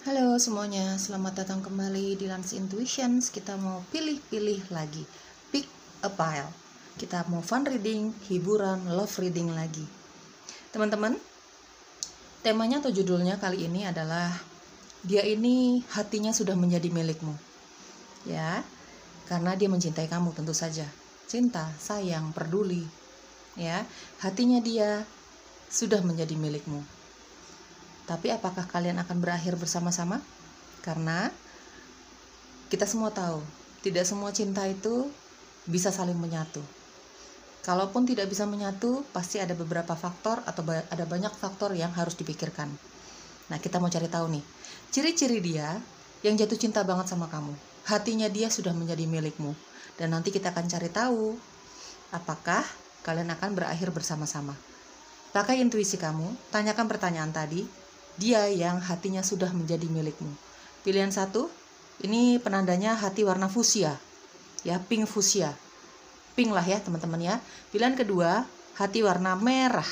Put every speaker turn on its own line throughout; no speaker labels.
Halo semuanya, selamat datang kembali di Lance Intuitions. Kita mau pilih-pilih lagi, pick a pile. Kita mau fun reading, hiburan, love reading lagi. Teman-teman, temanya atau judulnya kali ini adalah dia ini hatinya sudah menjadi milikmu. Ya, karena dia mencintai kamu tentu saja. Cinta, sayang, peduli. Ya, hatinya dia sudah menjadi milikmu. Tapi apakah kalian akan berakhir bersama-sama? Karena kita semua tahu, tidak semua cinta itu bisa saling menyatu. Kalaupun tidak bisa menyatu, pasti ada beberapa faktor atau ada banyak faktor yang harus dipikirkan. Nah, kita mau cari tahu nih, ciri-ciri dia yang jatuh cinta banget sama kamu. Hatinya dia sudah menjadi milikmu. Dan nanti kita akan cari tahu, apakah kalian akan berakhir bersama-sama. Pakai intuisi kamu, tanyakan pertanyaan tadi, dia yang hatinya sudah menjadi milikmu. Pilihan 1, ini penandanya hati warna fuchsia, ya, pink fuchsia, pink lah ya teman-teman ya. Pilihan kedua, hati warna merah.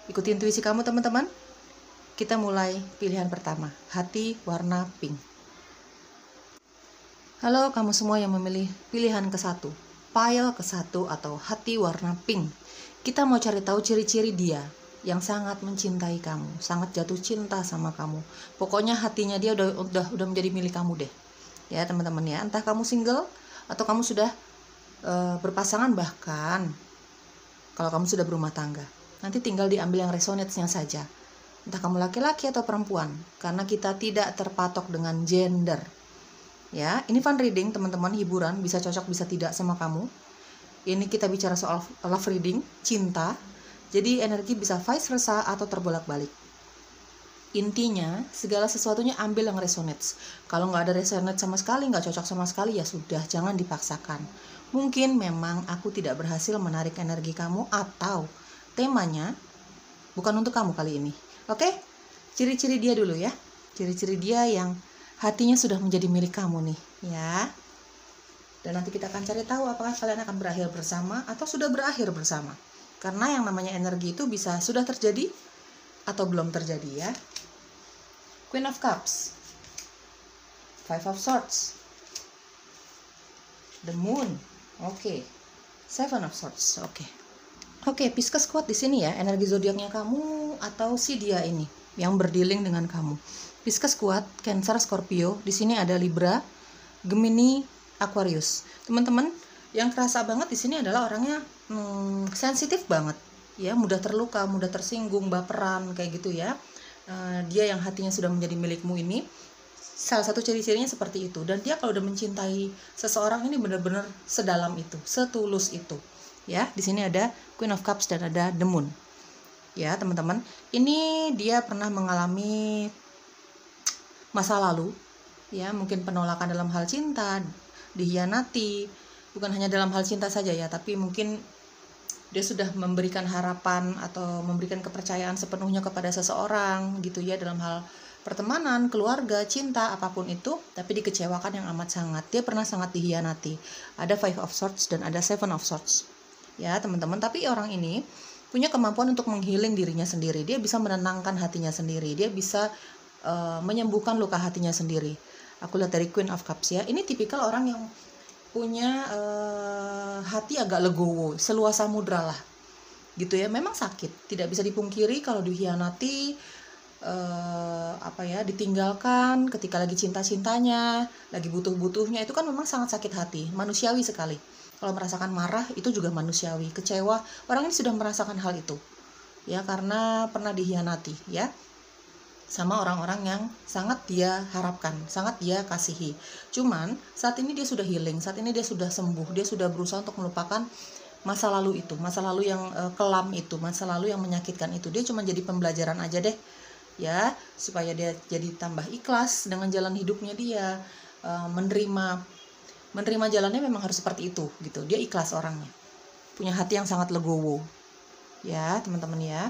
Ikuti intuisi kamu teman-teman. Kita mulai pilihan pertama, hati warna pink. Halo kamu semua yang memilih pilihan ke-1, pile ke-1 atau hati warna pink. Kita mau cari tahu ciri-ciri dia yang sangat mencintai kamu, sangat jatuh cinta sama kamu. Pokoknya hatinya dia udah menjadi milik kamu deh. Ya teman-teman ya, entah kamu single atau kamu sudah berpasangan, bahkan kalau kamu sudah berumah tangga. Nanti tinggal diambil yang resonates-nya saja. Entah kamu laki-laki atau perempuan, karena kita tidak terpatok dengan gender. Ya, ini fun reading teman-teman, hiburan, bisa cocok bisa tidak sama kamu. Ini kita bicara soal love reading, cinta. Jadi energi bisa vice versa atau terbolak-balik. Intinya, segala sesuatunya ambil yang resonates. Kalau nggak ada resonate sama sekali, nggak cocok sama sekali, ya sudah, jangan dipaksakan. Mungkin memang aku tidak berhasil menarik energi kamu, atau temanya bukan untuk kamu kali ini. Oke? Ciri-ciri dia dulu ya. Ciri-ciri dia yang hatinya sudah menjadi milik kamu nih, ya. Dan nanti kita akan cari tahu apakah kalian akan berakhir bersama atau sudah berakhir bersama. Karena yang namanya energi itu bisa sudah terjadi atau belum terjadi ya. Queen of Cups, Five of Swords, The Moon, oke, Seven of Swords, oke. Pisces kuat di sini ya, energi zodiaknya kamu atau si dia ini yang berdealing dengan kamu. Pisces kuat, Cancer, Scorpio, di sini ada Libra, Gemini, Aquarius. Teman-teman, yang kerasa banget di sini adalah orangnya sensitif banget, ya, mudah terluka, mudah tersinggung, baperan kayak gitu ya. Dia yang hatinya sudah menjadi milikmu ini, salah satu ciri-cirinya seperti itu. Dan dia kalau udah mencintai seseorang ini benar-benar sedalam itu, setulus itu. Ya, di sini ada Queen of Cups dan ada The Moon. Ya, teman-teman, ini dia pernah mengalami masa lalu, ya, mungkin penolakan dalam hal cinta, dihianati. Bukan hanya dalam hal cinta saja ya, tapi mungkin dia sudah memberikan harapan atau memberikan kepercayaan sepenuhnya kepada seseorang gitu ya, dalam hal pertemanan, keluarga, cinta, apapun itu, tapi dikecewakan yang amat sangat. Dia pernah sangat dihianati. Ada Five of Swords dan ada Seven of Swords. Ya, teman-teman, tapi orang ini punya kemampuan untuk menghealing dirinya sendiri. Dia bisa menenangkan hatinya sendiri. Dia bisa menyembuhkan luka hatinya sendiri. Aku lihat dari Queen of Cups ya. Ini tipikal orang yang punya hati agak legowo, seluas samudra lah gitu ya. Memang sakit, tidak bisa dipungkiri kalau dihianati, ditinggalkan ketika lagi cinta-cintanya, lagi butuh-butuhnya, itu kan memang sangat sakit hati, manusiawi sekali. Kalau merasakan marah itu juga manusiawi, kecewa, orang ini sudah merasakan hal itu ya, karena pernah dihianati ya, sama orang-orang yang sangat dia harapkan, sangat dia kasihi. Cuman saat ini dia sudah healing, saat ini dia sudah sembuh, dia sudah berusaha untuk melupakan masa lalu itu, masa lalu yang kelam itu, masa lalu yang menyakitkan itu. Dia cuma jadi pembelajaran aja deh ya, supaya dia jadi tambah ikhlas dengan jalan hidupnya dia, menerima jalannya memang harus seperti itu gitu. Dia ikhlas orangnya, punya hati yang sangat legowo ya teman-teman ya.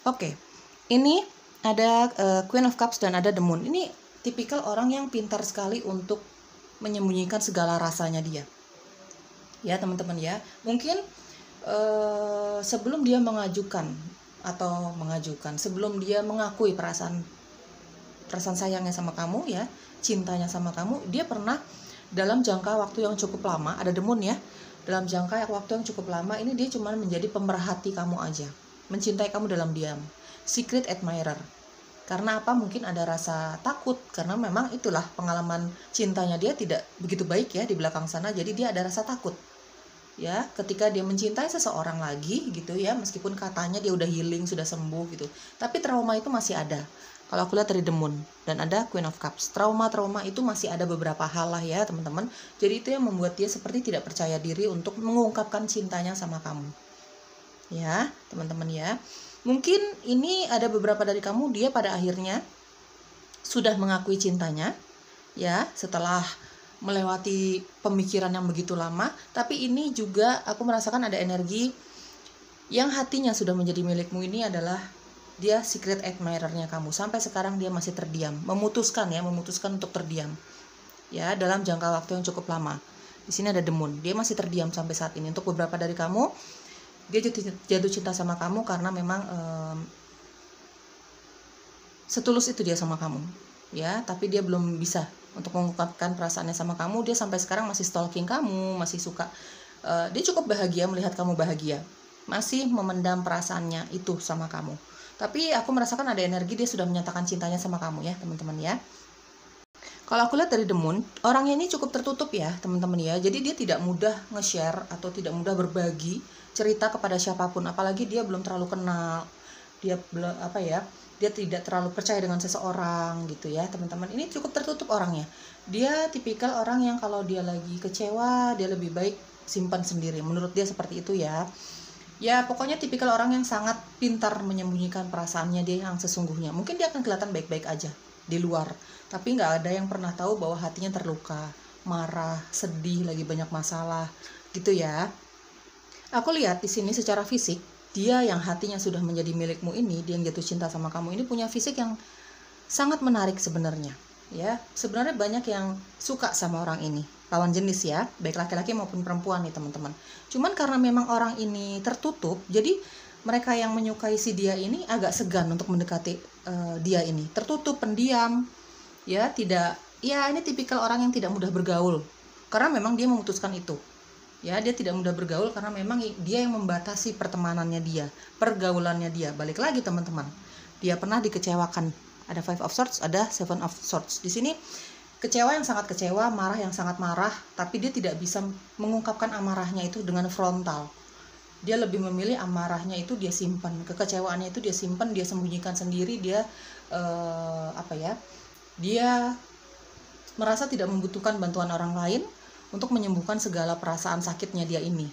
Oke. Ini ada Queen of Cups dan ada The Moon. Ini tipikal orang yang pintar sekali untuk menyembunyikan segala rasanya dia. Ya teman-teman ya. Mungkin sebelum dia mengajukan atau mengajukan. Sebelum dia mengakui perasaan sayangnya sama kamu ya, cintanya sama kamu, dia pernah dalam jangka waktu yang cukup lama, ada demun ya, dalam jangka waktu yang cukup lama ini dia cuma menjadi pemerhati kamu aja, mencintai kamu dalam diam, secret admirer. Karena apa? Mungkin ada rasa takut, karena memang itulah pengalaman cintanya dia tidak begitu baik ya di belakang sana, jadi dia ada rasa takut ya ketika dia mencintai seseorang lagi gitu ya, meskipun katanya dia udah healing, sudah sembuh gitu, tapi trauma itu masih ada. Kalau aku lihat dari The Moon dan ada Queen of Cups, trauma itu masih ada beberapa hal lah ya teman-teman. Jadi itu yang membuat dia seperti tidak percaya diri untuk mengungkapkan cintanya sama kamu ya teman-teman ya. Mungkin ini ada beberapa dari kamu, dia pada akhirnya sudah mengakui cintanya ya setelah melewati pemikiran yang begitu lama. Tapi ini juga aku merasakan ada energi yang hatinya sudah menjadi milikmu. Ini adalah dia secret admirer-nya kamu. Sampai sekarang dia masih terdiam, memutuskan untuk terdiam ya dalam jangka waktu yang cukup lama. Di sini ada The Moon, dia masih terdiam sampai saat ini. Untuk beberapa dari kamu, dia jatuh cinta sama kamu karena memang setulus itu dia sama kamu ya, tapi dia belum bisa untuk mengungkapkan perasaannya sama kamu. Dia sampai sekarang masih stalking kamu, masih suka, dia cukup bahagia melihat kamu bahagia, masih memendam perasaannya itu sama kamu. Tapi aku merasakan ada energi dia sudah menyatakan cintanya sama kamu ya teman-teman ya. Kalau aku lihat dari The Moon, orangnya ini cukup tertutup ya teman-teman ya, jadi dia tidak mudah nge-share atau tidak mudah berbagi cerita kepada siapapun, apalagi dia belum terlalu kenal, dia belum dia tidak terlalu percaya dengan seseorang gitu ya teman-teman. Ini cukup tertutup orangnya. Dia tipikal orang yang kalau dia lagi kecewa, dia lebih baik simpan sendiri, menurut dia seperti itu ya. Ya pokoknya tipikal orang yang sangat pintar menyembunyikan perasaannya dia yang sesungguhnya. Mungkin dia akan kelihatan baik-baik aja di luar, tapi nggak ada yang pernah tahu bahwa hatinya terluka, marah, sedih, lagi banyak masalah gitu ya. Aku lihat di sini secara fisik, dia yang hatinya sudah menjadi milikmu ini, dia yang jatuh cinta sama kamu ini punya fisik yang sangat menarik sebenarnya ya. Sebenarnya banyak yang suka sama orang ini, lawan jenis ya, baik laki-laki maupun perempuan nih teman-teman. Cuman karena memang orang ini tertutup, jadi mereka yang menyukai si dia ini agak segan untuk mendekati dia ini. Tertutup, pendiam ya, tidak ya, ini tipikal orang yang tidak mudah bergaul karena memang dia memutuskan itu ya. Dia tidak mudah bergaul karena memang dia yang membatasi pertemanannya dia, pergaulannya dia. Balik lagi teman-teman, dia pernah dikecewakan. Ada Five of Swords, ada Seven of Swords. Di sini kecewa yang sangat kecewa, marah yang sangat marah, tapi dia tidak bisa mengungkapkan amarahnya itu dengan frontal. Dia lebih memilih amarahnya itu dia simpan, kekecewaannya itu dia simpan, dia sembunyikan sendiri. Dia dia merasa tidak membutuhkan bantuan orang lain untuk menyembuhkan segala perasaan sakitnya dia ini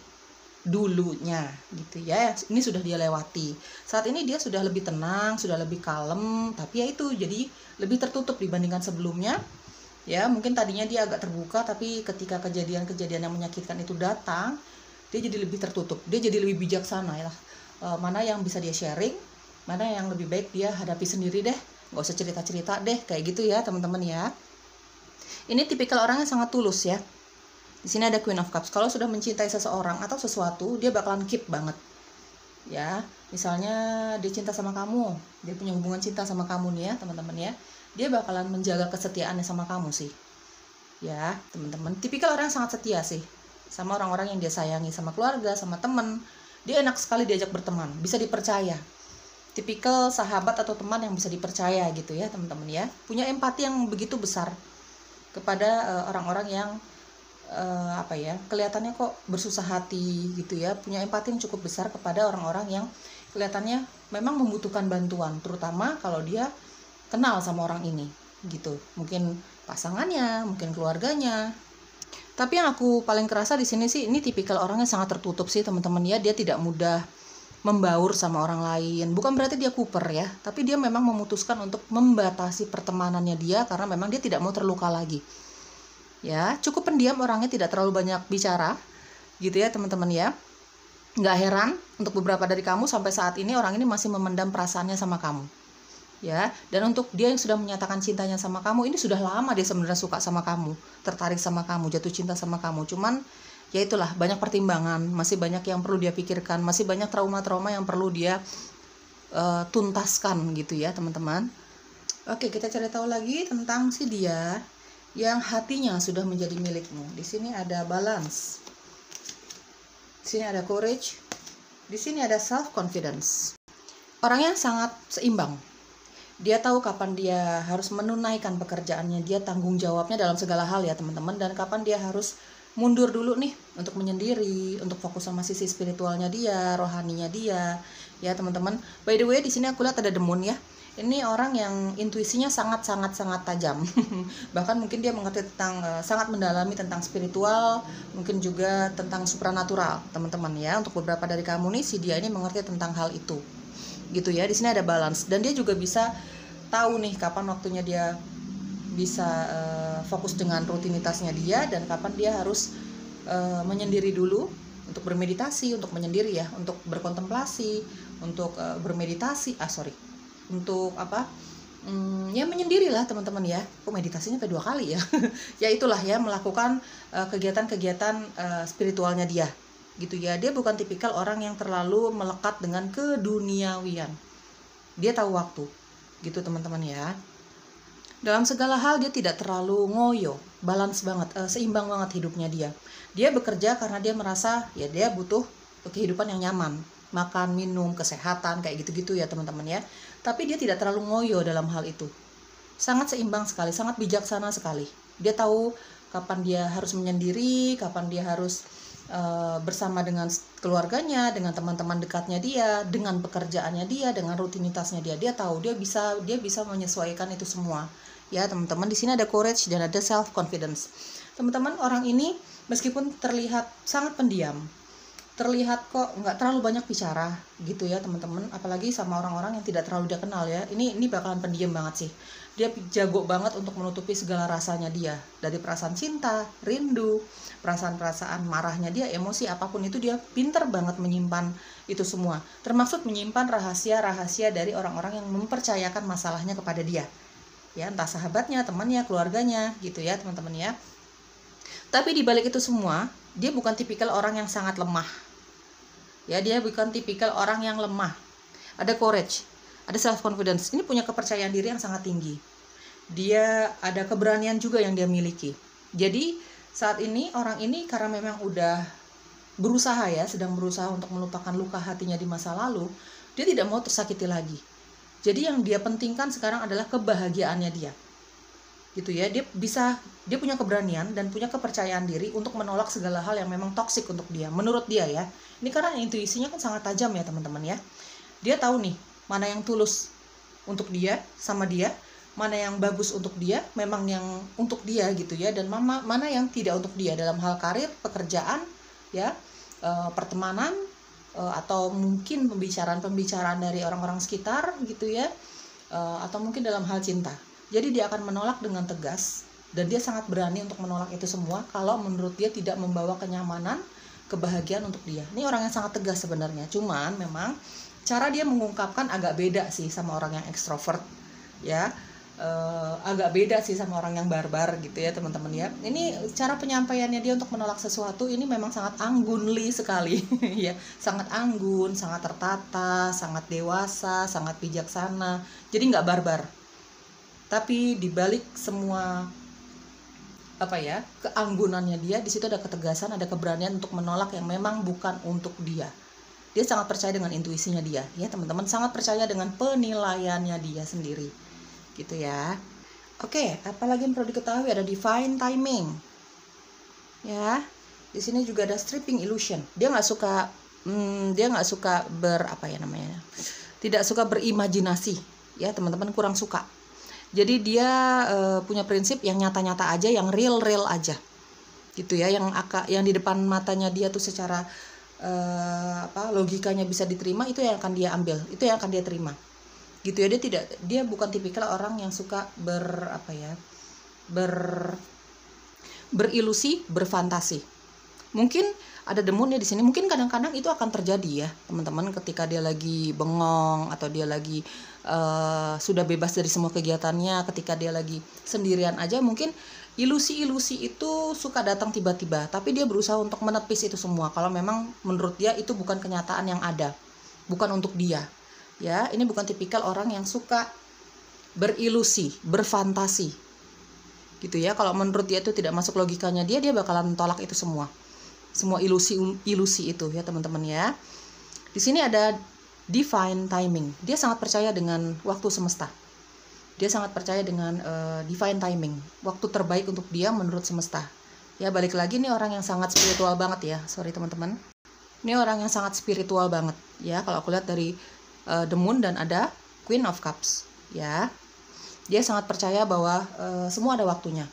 dulunya gitu ya. Ini sudah dia lewati. Saat ini dia sudah lebih tenang, sudah lebih kalem, tapi ya itu jadi lebih tertutup dibandingkan sebelumnya ya. Mungkin tadinya dia agak terbuka, tapi ketika kejadian-kejadian yang menyakitkan itu datang, dia jadi lebih tertutup, dia jadi lebih bijaksana ya. Mana yang bisa dia sharing, mana yang lebih baik dia hadapi sendiri deh, nggak usah cerita-cerita deh, kayak gitu ya teman-teman ya. Ini tipikal orang yang sangat tulus ya. Di sini ada Queen of Cups. Kalau sudah mencintai seseorang atau sesuatu, dia bakalan keep banget ya. Misalnya dia cinta sama kamu, dia punya hubungan cinta sama kamu nih ya teman-teman ya, dia bakalan menjaga kesetiaannya sama kamu sih ya teman-teman. Tipikal orang yang sangat setia sih sama orang-orang yang dia sayangi, sama keluarga, sama teman. Dia enak sekali diajak berteman, bisa dipercaya. Tipikal sahabat atau teman yang bisa dipercaya gitu ya teman-teman ya. Punya empati yang begitu besar kepada orang-orang yang kelihatannya kok bersusah hati gitu ya. Punya empati yang cukup besar kepada orang-orang yang kelihatannya memang membutuhkan bantuan, terutama kalau dia kenal sama orang ini gitu. Mungkin pasangannya, mungkin keluarganya. Tapi yang aku paling kerasa di sini sih, ini tipikal orangnya sangat tertutup sih teman-teman ya. Dia tidak mudah membaur sama orang lain. Bukan berarti dia kuper ya, tapi dia memang memutuskan untuk membatasi pertemanannya dia karena memang dia tidak mau terluka lagi. Ya, cukup pendiam orangnya, tidak terlalu banyak bicara gitu ya teman-teman ya. Nggak heran untuk beberapa dari kamu sampai saat ini orang ini masih memendam perasaannya sama kamu ya. Dan untuk dia yang sudah menyatakan cintanya sama kamu, ini sudah lama dia sebenarnya suka sama kamu, tertarik sama kamu, jatuh cinta sama kamu. Cuman ya itulah, banyak pertimbangan, masih banyak yang perlu dia pikirkan, masih banyak trauma-trauma yang perlu dia tuntaskan gitu ya teman-teman. Oke, kita cari tahu lagi tentang si dia yang hatinya sudah menjadi milikmu. Di sini ada balance, di sini ada courage, di sini ada self confidence. Orangnya sangat seimbang. Dia tahu kapan dia harus menunaikan pekerjaannya, dia tanggung jawabnya dalam segala hal ya teman-teman, dan kapan dia harus mundur dulu nih untuk menyendiri, untuk fokus sama sisi spiritualnya dia, rohaninya dia ya teman-teman. By the way, di sini aku lihat ada The Moon ya. Ini orang yang intuisinya sangat tajam. Bahkan mungkin dia mengerti tentang sangat mendalami tentang spiritual, mungkin juga tentang supranatural, teman-teman ya. Untuk beberapa dari kamu nih, si dia ini mengerti tentang hal itu. Gitu ya. Di sini ada balance, dan dia juga bisa tahu nih kapan waktunya dia bisa fokus dengan rutinitasnya dia, dan kapan dia harus menyendiri dulu untuk bermeditasi, untuk menyendiri ya, untuk berkontemplasi, untuk bermeditasi, untuk apa? Ya menyendiri lah teman-teman ya. Kok meditasinya sampai 2 kali ya? Ya itulah ya, melakukan kegiatan-kegiatan spiritualnya dia. Gitu ya. Dia bukan tipikal orang yang terlalu melekat dengan keduniawian. Dia tahu waktu. Gitu teman-teman ya. Dalam segala hal dia tidak terlalu ngoyo, balance banget, seimbang banget hidupnya dia. Dia bekerja karena dia merasa ya dia butuh kehidupan yang nyaman, makan, minum, kesehatan, kayak gitu-gitu ya teman-teman ya. Tapi dia tidak terlalu ngoyo dalam hal itu. Sangat seimbang sekali, sangat bijaksana sekali. Dia tahu kapan dia harus menyendiri, kapan dia harus bersama dengan keluarganya, dengan teman-teman dekatnya dia, dengan pekerjaannya dia, dengan rutinitasnya dia. Dia tahu, dia bisa menyesuaikan itu semua. Ya, teman-teman, di sini ada courage dan ada self confidence. Teman-teman, orang ini meskipun terlihat sangat pendiam, terlihat kok nggak terlalu banyak bicara gitu ya teman-teman, apalagi sama orang-orang yang tidak terlalu dia kenal ya. Ini bakalan pendiam banget sih. Dia jago banget untuk menutupi segala rasanya dia, dari perasaan cinta, rindu, perasaan-perasaan marahnya dia, emosi apapun itu dia pinter banget menyimpan itu semua, termasuk menyimpan rahasia-rahasia dari orang-orang yang mempercayakan masalahnya kepada dia ya, entah sahabatnya, temannya, keluarganya gitu ya teman-teman ya. Tapi di balik itu semua, dia bukan tipikal orang yang sangat lemah. Ya, dia bukan tipikal orang yang lemah. Ada courage, ada self confidence. Ini punya kepercayaan diri yang sangat tinggi. Dia ada keberanian juga yang dia miliki. Jadi saat ini orang ini karena memang udah berusaha ya, sedang berusaha untuk melupakan luka hatinya di masa lalu, dia tidak mau tersakiti lagi. Jadi yang dia pentingkan sekarang adalah kebahagiaannya dia. Gitu ya, dia punya keberanian dan punya kepercayaan diri untuk menolak segala hal yang memang toksik untuk dia, menurut dia ya. Ini karena intuisinya kan sangat tajam ya teman-teman ya. Dia tahu nih mana yang tulus untuk dia sama dia, mana yang bagus untuk dia, memang yang untuk dia gitu ya, dan mana yang tidak untuk dia dalam hal karir, pekerjaan ya, pertemanan, atau mungkin pembicaraan dari orang-orang sekitar gitu ya, atau mungkin dalam hal cinta. Jadi dia akan menolak dengan tegas, dan dia sangat berani untuk menolak itu semua kalau menurut dia tidak membawa kenyamanan, kebahagiaan untuk dia. Ini orang yang sangat tegas sebenarnya, cuman memang cara dia mengungkapkan agak beda sih sama orang yang ekstrovert ya, agak beda sih sama orang yang barbar gitu ya teman-teman ya. Ini cara penyampaiannya dia untuk menolak sesuatu ini memang sangat anggunly sekali ya, sangat anggun, sangat tertata, sangat dewasa, sangat bijaksana. Jadi nggak barbar. Tapi dibalik semua keanggunannya dia, di situ ada ketegasan, ada keberanian untuk menolak yang memang bukan untuk dia. Dia sangat percaya dengan intuisinya dia, ya teman-teman, sangat percaya dengan penilaiannya dia sendiri, gitu ya. Oke, apalagi yang perlu diketahui, ada divine timing, ya. Di sini juga ada stripping illusion. Dia nggak suka tidak suka berimajinasi, ya teman-teman, kurang suka. Jadi dia punya prinsip yang nyata-nyata aja, yang real aja, gitu ya. Yang di depan matanya dia tuh secara logikanya bisa diterima, itu yang akan dia ambil, itu yang akan dia terima, gitu ya. Dia bukan tipikal orang yang suka berilusi, berfantasi. Mungkin ada demunnya di sini, mungkin kadang-kadang itu akan terjadi ya teman-teman, ketika dia lagi bengong atau dia lagi sudah bebas dari semua kegiatannya, ketika dia lagi sendirian aja, mungkin ilusi-ilusi itu suka datang tiba-tiba, tapi dia berusaha untuk menepis itu semua kalau memang menurut dia itu bukan kenyataan yang ada, bukan untuk dia. Ya, ini bukan tipikal orang yang suka berilusi, berfantasi. Gitu ya. Kalau menurut dia itu tidak masuk logikanya dia bakalan tolak itu semua. Semua ilusi itu ya, teman-teman ya. Di sini ada divine timing. Dia sangat percaya dengan waktu semesta. Dia sangat percaya dengan divine timing, waktu terbaik untuk dia menurut semesta. Ya, balik lagi nih orang yang sangat spiritual banget ya. Sorry teman-teman. Ini orang yang sangat spiritual banget ya. Kalau aku lihat dari the moon dan ada Queen of Cups ya. Dia sangat percaya bahwa semua ada waktunya.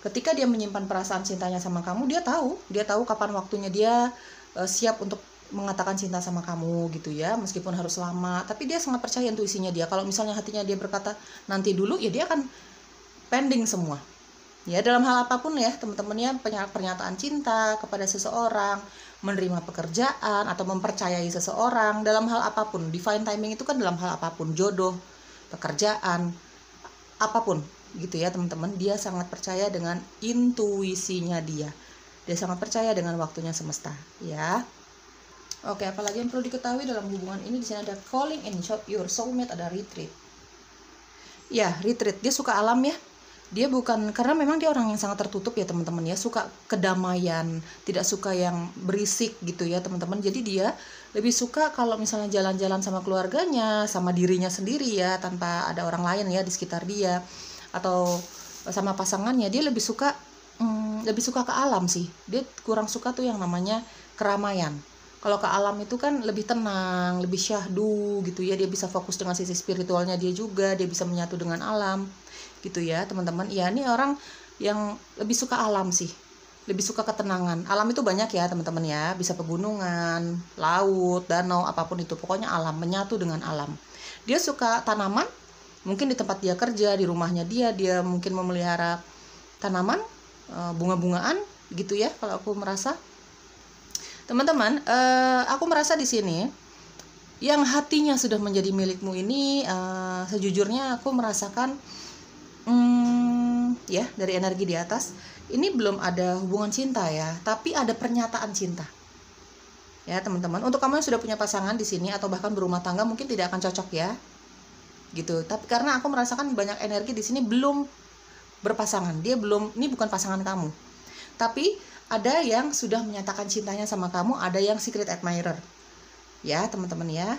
Ketika dia menyimpan perasaan cintanya sama kamu, dia tahu kapan waktunya dia siap untuk mengatakan cinta sama kamu gitu ya, meskipun harus lama, tapi dia sangat percaya intuisinya dia. Kalau misalnya hatinya dia berkata nanti dulu, ya dia akan pending semua. Ya, dalam hal apapun ya, teman-teman ya, pernyataan cinta kepada seseorang, menerima pekerjaan atau mempercayai seseorang dalam hal apapun. Divine timing itu kan dalam hal apapun, jodoh, pekerjaan, apapun gitu ya, teman-teman. Dia sangat percaya dengan intuisinya dia. Dia sangat percaya dengan waktunya semesta, ya. Oke, apalagi yang perlu diketahui dalam hubungan ini? Di sini ada calling in your soulmate, ada retreat. Ya, retreat. Dia suka alam ya. Dia bukan, karena memang dia orang yang sangat tertutup ya, teman-teman ya. Suka kedamaian, tidak suka yang berisik gitu ya, teman-teman. Jadi dia lebih suka kalau misalnya jalan-jalan sama keluarganya, sama dirinya sendiri ya, tanpa ada orang lain ya di sekitar dia, atau sama pasangannya. Dia lebih suka ke alam sih. Dia kurang suka tuh yang namanya keramaian. Kalau ke alam itu kan lebih tenang, lebih syahdu gitu ya. Dia bisa fokus dengan sisi spiritualnya dia juga, dia bisa menyatu dengan alam gitu ya, teman-teman. Ya, ini orang yang lebih suka alam sih. Lebih suka ketenangan. Alam itu banyak ya, teman-teman ya. Bisa pegunungan, laut, danau, apapun itu. Pokoknya alam, menyatu dengan alam. Dia suka tanaman. Mungkin di tempat dia kerja, di rumahnya dia mungkin memelihara tanaman, bunga-bungaan gitu ya, kalau aku merasa. Teman-teman, aku merasa di sini yang hatinya sudah menjadi milikmu ini, sejujurnya aku merasakan ya, dari energi di atas ini belum ada hubungan cinta ya, tapi ada pernyataan cinta. Ya, teman-teman, untuk kamu yang sudah punya pasangan di sini atau bahkan berumah tangga, mungkin tidak akan cocok ya. Gitu. Tapi karena aku merasakan banyak energi di sini belum berpasangan. Dia belum, ini bukan pasangan kamu. Tapi ada yang sudah menyatakan cintanya sama kamu, ada yang secret admirer. Ya, teman-teman ya.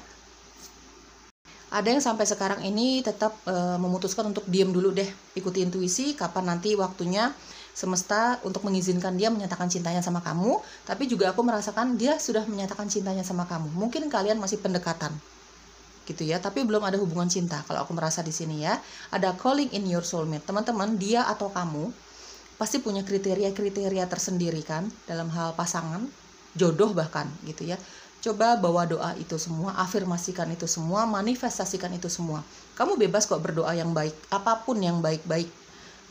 Ada yang sampai sekarang ini tetap memutuskan untuk diam dulu deh, ikuti intuisi, kapan nanti waktunya semesta untuk mengizinkan dia menyatakan cintanya sama kamu. Tapi juga aku merasakan dia sudah menyatakan cintanya sama kamu. Mungkin kalian masih pendekatan, gitu ya, tapi belum ada hubungan cinta. Kalau aku merasa di sini ya, ada calling in your soulmate. Teman-teman, dia atau kamu pasti punya kriteria-kriteria tersendiri kan dalam hal pasangan, jodoh bahkan gitu ya. Coba bawa doa itu semua, afirmasikan itu semua, manifestasikan itu semua. Kamu bebas kok berdoa yang baik, apapun yang baik-baik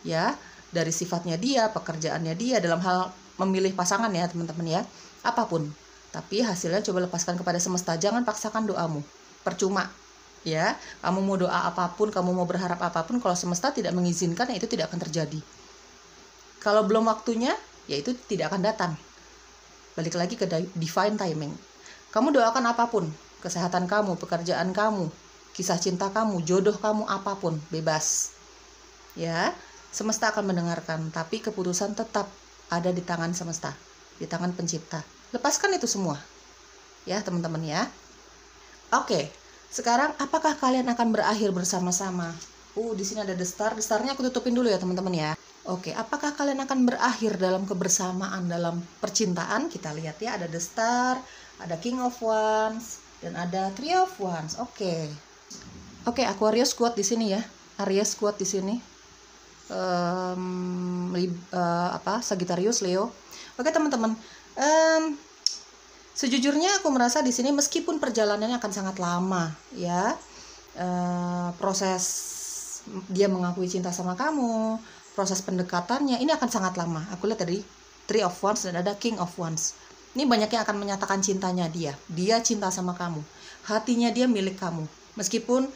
ya, dari sifatnya dia, pekerjaannya dia, dalam hal memilih pasangan ya, teman-teman ya, apapun. Tapi hasilnya coba lepaskan kepada semesta, jangan paksakan doamu. Percuma ya, kamu mau doa apapun, kamu mau berharap apapun, kalau semesta tidak mengizinkan, ya itu tidak akan terjadi. Kalau belum waktunya, ya itu tidak akan datang. Balik lagi ke divine timing. Kamu doakan apapun, kesehatan kamu, pekerjaan kamu, kisah cinta kamu, jodoh kamu, apapun, bebas ya, semesta akan mendengarkan. Tapi keputusan tetap ada di tangan semesta, di tangan pencipta. Lepaskan itu semua ya, teman-teman ya. Oke, sekarang apakah kalian akan berakhir bersama-sama? Di sini ada the star. The starnya aku tutupin dulu ya, teman-teman ya. Oke, apakah kalian akan berakhir dalam kebersamaan, dalam percintaan? Kita lihat ya, ada the star, ada king of wands, dan ada three of wands. Oke, Aquarius kuat di sini ya. Aries kuat di sini. Sagittarius, Leo. Oke, teman-teman. Sejujurnya aku merasa di sini meskipun perjalanannya akan sangat lama ya, proses dia mengakui cinta sama kamu, proses pendekatannya ini akan sangat lama. Aku lihat tadi three of wands dan ada king of wands. Ini banyak yang akan menyatakan cintanya dia cinta sama kamu, hatinya dia milik kamu. Meskipun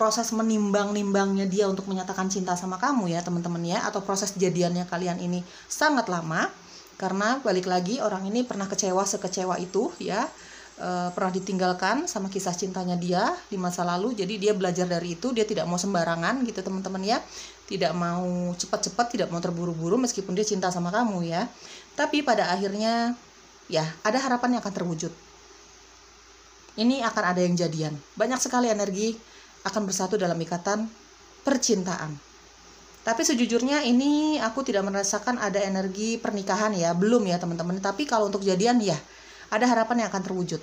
proses menimbang-nimbangnya dia untuk menyatakan cinta sama kamu ya, teman-teman ya, atau proses jadiannya kalian ini sangat lama. Karena balik lagi, orang ini pernah kecewa sekecewa itu ya, pernah ditinggalkan sama kisah cintanya dia di masa lalu. Jadi dia belajar dari itu, dia tidak mau sembarangan gitu teman-teman ya. Tidak mau cepat-cepat, tidak mau terburu-buru meskipun dia cinta sama kamu ya. Tapi pada akhirnya ya ada harapan yang akan terwujud. Ini akan ada yang jadian. Banyak sekali energi akan bersatu dalam ikatan percintaan. Tapi sejujurnya ini aku tidak merasakan ada energi pernikahan ya, belum ya teman-teman. Tapi kalau untuk jadian ya, ada harapan yang akan terwujud.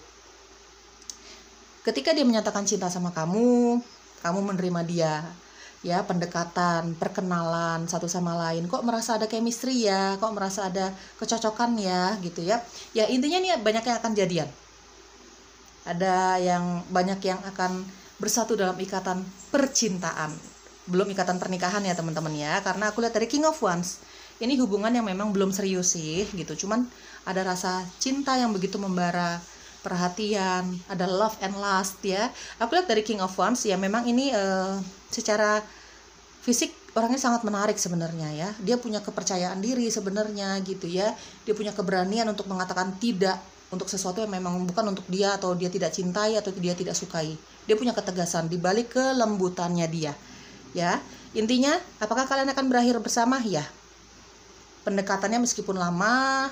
Ketika dia menyatakan cinta sama kamu, kamu menerima dia. Ya, pendekatan, perkenalan satu sama lain. Kok merasa ada chemistry ya? Kok merasa ada kecocokan ya? Gitu ya. Ya intinya nih banyak yang akan jadian. Ada yang banyak yang akan bersatu dalam ikatan percintaan. Belum ikatan pernikahan ya teman-teman ya. Karena aku lihat dari King of Wands, ini hubungan yang memang belum serius sih gitu. Cuman ada rasa cinta yang begitu membara, perhatian, ada love and lust ya. Aku lihat dari King of Wands ya memang ini secara fisik orangnya sangat menarik sebenarnya ya. Dia punya kepercayaan diri sebenarnya gitu ya. Dia punya keberanian untuk mengatakan tidak untuk sesuatu yang memang bukan untuk dia, atau dia tidak cintai atau dia tidak sukai. Dia punya ketegasan di balik kelembutannya dia. Ya, intinya apakah kalian akan berakhir bersama? Ya. Pendekatannya meskipun lama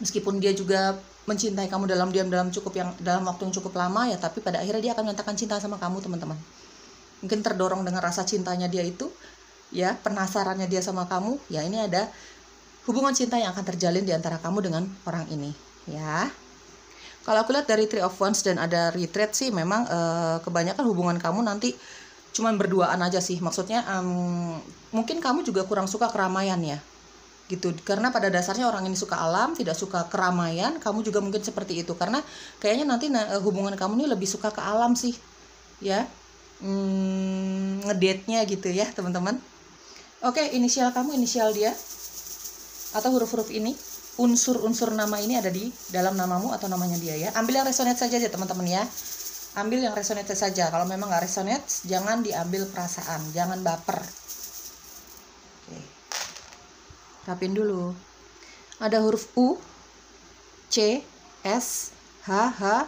meskipun dia juga mencintai kamu dalam diam dalam waktu yang cukup lama ya, tapi pada akhirnya dia akan menyatakan cinta sama kamu teman-teman. Mungkin terdorong dengan rasa cintanya dia itu ya, penasarannya dia sama kamu ya, ini ada hubungan cinta yang akan terjalin di antara kamu dengan orang ini ya. Kalau aku lihat dari Three of Wands dan ada retreat sih memang kebanyakan hubungan kamu nanti cuman berduaan aja sih. Maksudnya mungkin kamu juga kurang suka keramaian ya gitu, karena pada dasarnya orang ini suka alam, tidak suka keramaian. Kamu juga mungkin seperti itu, karena kayaknya nanti hubungan kamu ini lebih suka ke alam sih ya, ngedate-nya gitu ya teman-teman. Oke, inisial kamu, inisial dia, atau huruf-huruf ini, unsur-unsur nama ini ada di dalam namamu atau namanya dia ya. Ambil yang resonate saja ya teman-teman ya. Ambil yang resonate saja. Kalau memang nggak resonate, jangan diambil perasaan, jangan baper. Oke. Rapin dulu. Ada huruf U, C, S, H, H,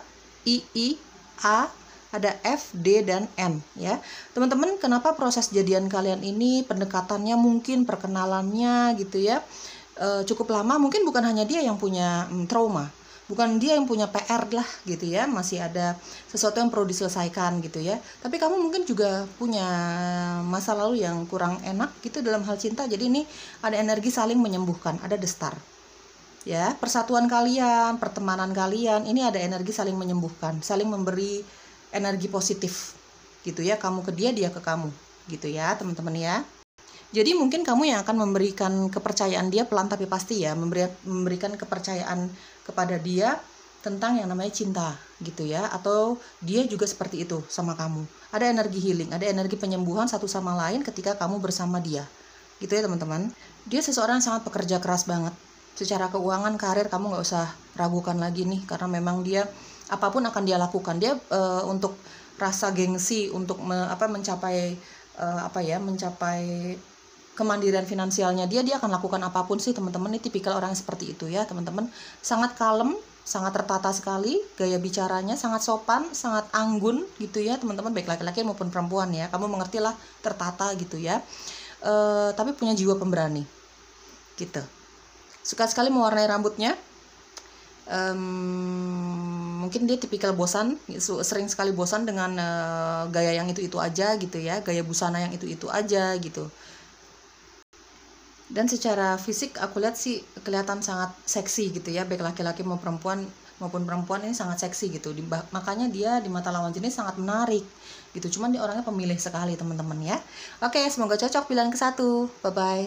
I, A, ada F, D, dan N ya. Teman-teman, kenapa proses jadian kalian ini, pendekatannya mungkin, perkenalannya gitu ya, cukup lama? Mungkin bukan hanya dia yang punya trauma, bukan dia yang punya PR lah gitu ya, masih ada sesuatu yang perlu diselesaikan gitu ya. Tapi kamu mungkin juga punya masa lalu yang kurang enak gitu dalam hal cinta. Jadi ini ada energi saling menyembuhkan, ada the star ya. Persatuan kalian, pertemanan kalian, ini ada energi saling menyembuhkan, saling memberi energi positif gitu ya, kamu ke dia, dia ke kamu gitu ya teman-teman ya. Jadi mungkin kamu yang akan memberikan kepercayaan dia, pelan tapi pasti ya, memberikan kepercayaan kepada dia tentang yang namanya cinta gitu ya, atau dia juga seperti itu sama kamu. Ada energi healing, ada energi penyembuhan satu sama lain ketika kamu bersama dia gitu ya teman-teman. Dia seseorang yang sangat pekerja keras banget. Secara keuangan, karir, kamu nggak usah ragukan lagi nih, karena memang dia apapun akan dia lakukan. Dia untuk rasa gengsi, untuk mencapai kemandirian finansialnya dia akan lakukan apapun sih teman-teman. Ini tipikal orang yang seperti itu ya teman-teman. Sangat kalem, sangat tertata sekali, gaya bicaranya sangat sopan, sangat anggun gitu ya teman-teman, baik laki-laki maupun perempuan ya. Kamu mengertilah, tertata gitu ya. Tapi punya jiwa pemberani gitu. Suka sekali mewarnai rambutnya. Mungkin dia tipikal bosan, sering sekali bosan dengan gaya yang itu aja gitu ya, gaya busana yang itu aja gitu. Dan secara fisik aku lihat sih kelihatan sangat seksi gitu ya, baik laki-laki maupun perempuan ini sangat seksi gitu. Makanya dia di mata lawan jenis sangat menarik gitu. Cuman dia orangnya pemilih sekali teman-teman ya. Oke, semoga cocok pilihan ke-1. Bye bye.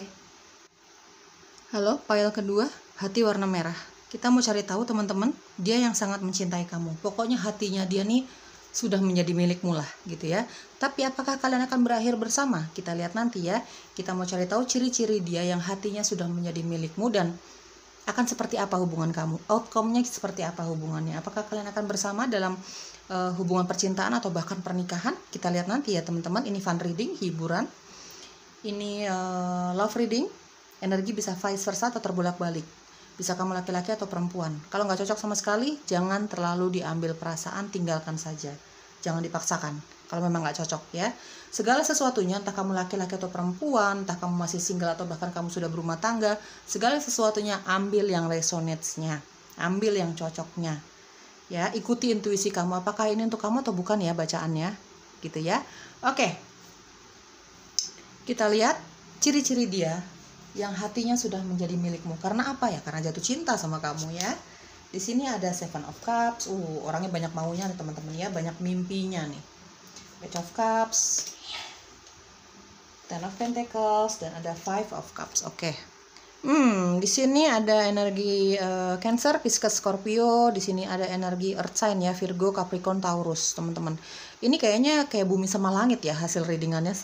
Halo, pile kedua, hati warna merah. Kita mau cari tahu teman-teman, dia yang sangat mencintai kamu. Pokoknya hatinya dia nih sudah menjadi milikmu lah gitu ya. Tapi apakah kalian akan berakhir bersama? Kita lihat nanti ya. Kita mau cari tahu ciri-ciri dia yang hatinya sudah menjadi milikmu, dan akan seperti apa hubungan kamu. Outcome-nya seperti apa hubungannya. Apakah kalian akan bersama dalam hubungan percintaan atau bahkan pernikahan? Kita lihat nanti ya teman-teman. Ini fun reading, hiburan. Ini love reading. Energi bisa vice versa atau terbolak-balik. Bisa kamu laki-laki atau perempuan. Kalau nggak cocok sama sekali, jangan terlalu diambil perasaan, tinggalkan saja. Jangan dipaksakan kalau memang nggak cocok ya. Segala sesuatunya, entah kamu laki-laki atau perempuan, entah kamu masih single atau bahkan kamu sudah berumah tangga, segala sesuatunya ambil yang resonates-nya, ambil yang cocoknya. Ya, ikuti intuisi kamu, apakah ini untuk kamu atau bukan ya bacaannya, gitu ya. Oke. Kita lihat ciri-ciri dia yang hatinya sudah menjadi milikmu. Karena apa ya? Karena jatuh cinta sama kamu ya. Di sini ada Seven of Cups. Orangnya banyak maunya nih teman-teman ya, banyak mimpinya nih. Page of Cups, Ten of Pentacles, dan ada Five of Cups. Oke. Di sini ada energi Cancer, Pisces, Scorpio. Di sini ada energi Earth sign ya, Virgo, Capricorn, Taurus, teman-teman. Ini kayaknya kayak bumi sama langit ya hasil readingannya,